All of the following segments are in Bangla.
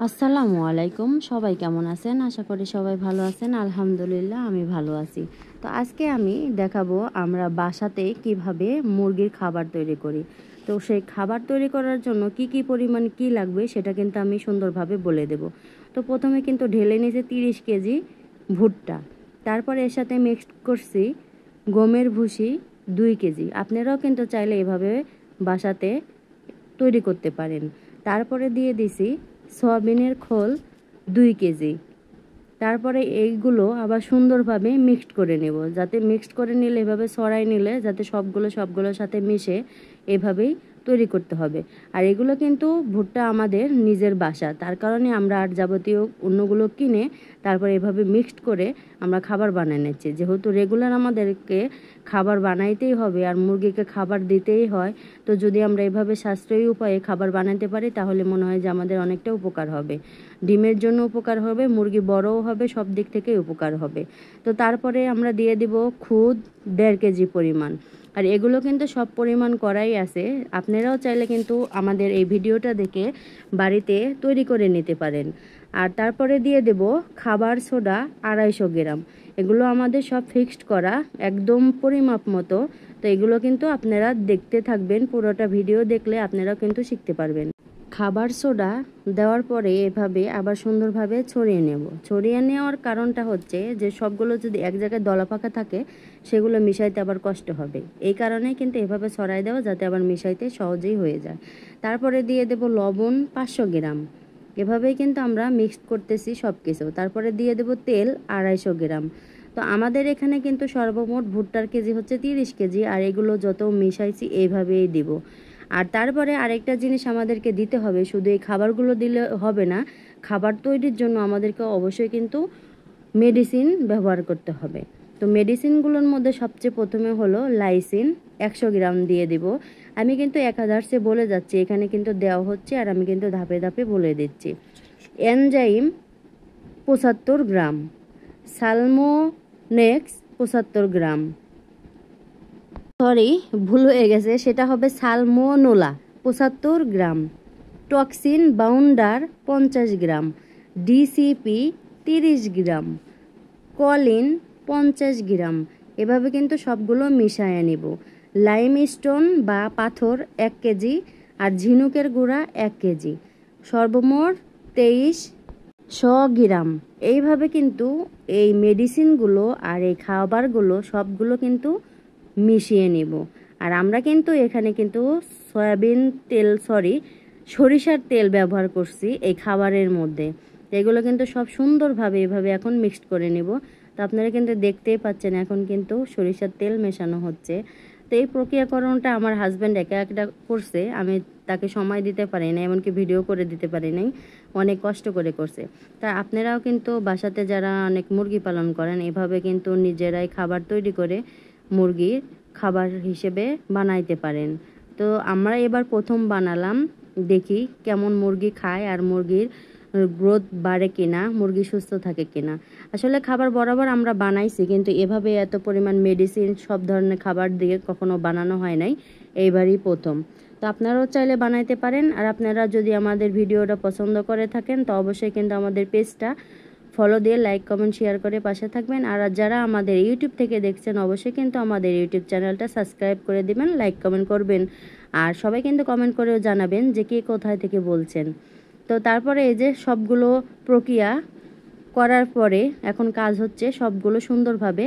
আসসালামু আলাইকুম, সবাই কেমন আছেন? আশা করি সবাই ভালো আছেন। আলহামদুলিল্লাহ আমি ভালো আছি। তো আজকে আমি দেখাবো আমরা বাসাতে কিভাবে মুরগির খাবার তৈরি করি। তো সেই খাবার তৈরি করার জন্য কি পরিমাণ কি লাগবে সেটা কিন্তু আমি সুন্দরভাবে বলে দেব। তো প্রথমে কিন্তু ঢেলে নিয়েছি 30 কেজি ভুট্টা, তারপরে এর সাথে মিক্সড করছি গমের ভুসি 2 কেজি। আপনারাও কিন্তু চাইলে এভাবে বাসাতে তৈরি করতে পারেন। তারপরে দিয়ে দিছি সয়াবিনের খোল 2 কেজি। তারপরে এইগুলো আবার সুন্দরভাবে মিক্সড করে নেব, যাতে মিক্সড করে নিলে এভাবে ছড়াই নিলে যাতে সবগুলোর সাথে মিশে এভাবেই তৈরি করতে হবে। আর এগুলো কিন্তু ভুট্টা আমাদের নিজের বাসা, তার কারণে আমরা আর যাবতীয় অন্যগুলো কিনে তারপরে এভাবে মিক্সড করে আমরা খাবার বানিয়ে নিচ্ছি। যেহেতু রেগুলার আমাদেরকে খাবার বানাইতেই হবে আর মুরগিকে খাবার দিতেই হয়, তো যদি আমরা এভাবে সাশ্রয়ী উপায়ে খাবার বানাতে পারি তাহলে মনে হয় যে আমাদের অনেকটা উপকার হবে। ডিমের জন্য উপকার হবে, মুরগি বড়ও হবে, সব দিক থেকেই উপকার হবে। তো তারপরে আমরা দিয়ে দিব খুদ 1.5 কেজি পরিমাণ। আর এগুলো কিন্তু সব পরিমাণ করাই আছে, আপনারাও চাইলে কিন্তু আমাদের এই ভিডিওটা দেখে বাড়িতে তৈরি করে নিতে পারেন। আর তারপরে দিয়ে দেব খাবার সোডা 250 গ্রাম। এগুলো আমাদের সব ফিক্সড করা একদম পরিমাপ মতো। তো এগুলো কিন্তু আপনারা দেখতে থাকবেন, পুরোটা ভিডিও দেখলে আপনারাও কিন্তু শিখতে পারবেন। খাবার সোডা দেওয়ার পরে এভাবে আবার সুন্দরভাবে ছড়িয়ে নেব। ছড়িয়ে নেওয়ার কারণটা হচ্ছে যে সবগুলো যদি এক জায়গায় দলাপাকা থাকে সেগুলো মিশাইতে আবার কষ্ট হবে, এই কারণেই কিন্তু এভাবে ছড়াই দেওয়া, যাতে আবার মিশাইতে সহজেই হয়ে যায়। তারপরে দিয়ে দেব লবণ 500 গ্রাম। এভাবেই কিন্তু আমরা মিক্সড করতেছি সব কিছু। তারপরে দিয়ে দেব তেল 250 গ্রাম। তো আমাদের এখানে কিন্তু সর্বমোট ভুট্টার কেজি হচ্ছে 30 কেজি, আর এগুলো যত মিশাইছি এইভাবেই দিব। আর তারপরে আরেকটা জিনিস আমাদেরকে দিতে হবে, শুধু এই খাবারগুলো দিলে হবে না, খাবার তৈরির জন্য আমাদেরকে অবশ্যই কিন্তু মেডিসিন ব্যবহার করতে হবে। তো মেডিসিনগুলোর মধ্যে সবচেয়ে প্রথমে হলো লাইসিন 100 গ্রাম দিয়ে দিব। আমি কিন্তু 1000 বলে যাচ্ছি, এখানে কিন্তু দেওয়া হচ্ছে আর আমি কিন্তু ধাপে ধাপে বলে দিচ্ছি। এনজাইম 75 গ্রাম, সালমোনেক্স 75 গ্রাম, সরি ভুল হয়ে গেছে, সেটা হবে সালমোনোলা 75 গ্রাম, টক্সিন বাউন্ডার 50 গ্রাম, ডিসিপি 30 গ্রাম, কলিন 50 গ্রাম। এভাবে কিন্তু সবগুলো মিশিয়ে নিব। লাইমস্টোন বা পাথর 1 কেজি, আর ঝিনুকের গুঁড়া 1 কেজি, সর্বমোট 2300 গ্রাম। এইভাবে কিন্তু এই মেডিসিনগুলো আর এই খাবারগুলো সবগুলো কিন্তু মিশিয়ে নিব। আর আমরা কিন্তু এখানে কিন্তু সরিষার তেল ব্যবহার করছি এই খাবারের মধ্যে। এগুলো কিন্তু সব সুন্দরভাবে এভাবে এখন মিক্সড করে নিব। তো আপনারা কিন্তু দেখতেই পাচ্ছেন এখন কিন্তু সরিষার তেল মেশানো হচ্ছে। তো এই প্রক্রিয়াকরণটা আমার হাজব্যান্ড একা একটা করছে, আমি তাকে সময় দিতে পারি না, এমনকি ভিডিও করে দিতে পারি নাই, অনেক কষ্ট করে করছে। তা আপনারাও কিন্তু বাসাতে যারা অনেক মুরগি পালন করেন এভাবে কিন্তু নিজেরাই খাবার তৈরি করে মুরগির খাবার হিসেবে বানাইতে পারেন। তো আমরা এবার প্রথম বানালাম, দেখি কেমন মুরগি খায় আর মুরগির গ্রোথ বাড়ে কিনা, মুরগি সুস্থ থাকে কিনা। আসলে খাবার বরাবর আমরা বানাইছি, কিন্তু এভাবে এত পরিমাণ মেডিসিন সব ধরনের খাবার দিয়ে কখনো বানানো হয় নাই, এইবারই প্রথম। তো আপনারাও চাইলে বানাইতে পারেন। আর আপনারা যদি আমাদের ভিডিওটা পছন্দ করে থাকেন তো অবশ্যই কিন্তু আমাদের পেজটা ফলো দিয়ে লাইক কমেন্ট শেয়ার করে পাশে থাকবেন। আর যারা আমাদের ইউটিউব থেকে দেখছেন অবশ্যই কিন্তু আমাদের ইউটিউব চ্যানেলটা সাবস্ক্রাইব করে দিবেন, লাইক কমেন্ট করবেন। আর সবাই কিন্তু কমেন্ট করেও জানাবেন যে কে কোথায় থেকে বলছেন। তো তারপরে এই যে সবগুলো প্রক্রিয়া করার পরে এখন কাজ হচ্ছে সবগুলো সুন্দরভাবে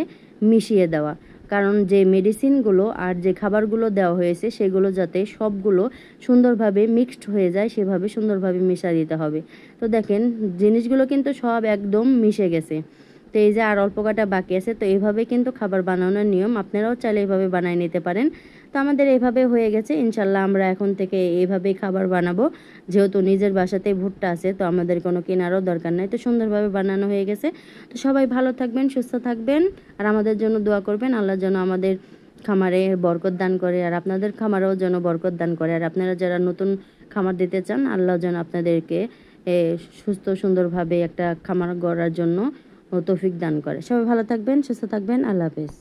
মিশিয়ে দেওয়া, কারণ যে মেডিসিনগুলো আর যে খাবারগুলো দেওয়া হয়েছে সেগুলো যাতে সবগুলো সুন্দরভাবে মিক্সড হয়ে যায় সেভাবে সুন্দরভাবে মিশা দিতে হবে। তো দেখেন জিনিসগুলো কিন্তু সব একদম মিশে গেছে। তো এই যে আর অল্প কাটা বাকি আছে, তো এইভাবে কিন্তু খাবার বানানোর নিয়ম, আপনারাও চাইলে এইভাবে বানিয়ে নিতে পারেন। তো আমাদের এইভাবে হয়ে গেছে, ইনশাল্লাহ আমরা এখন থেকে এইভাবেই খাবার বানাবো। যেহেতু নিজের বাসাতেই ভুট্টা আছে তো আমাদের কোনো কেনারও দরকার নাই, তো সুন্দরভাবে বানানো হয়ে গেছে। তো সবাই ভালো থাকবেন, সুস্থ থাকবেন, আর আমাদের জন্য দোয়া করবেন, আল্লাহ যেন আমাদের খামারে বরকত দান করে আর আপনাদের খামারেও যেন বরকত দান করে। আর আপনারা যারা নতুন খামার দিতে চান আল্লাহ যেন আপনাদেরকে সুস্থ সুন্দরভাবে একটা খামার গড়ার জন্য তৌফিক দান করে। সবাই ভালো থাকবেন, সুস্থ থাকবেন, আল্লাহ হাফেজ।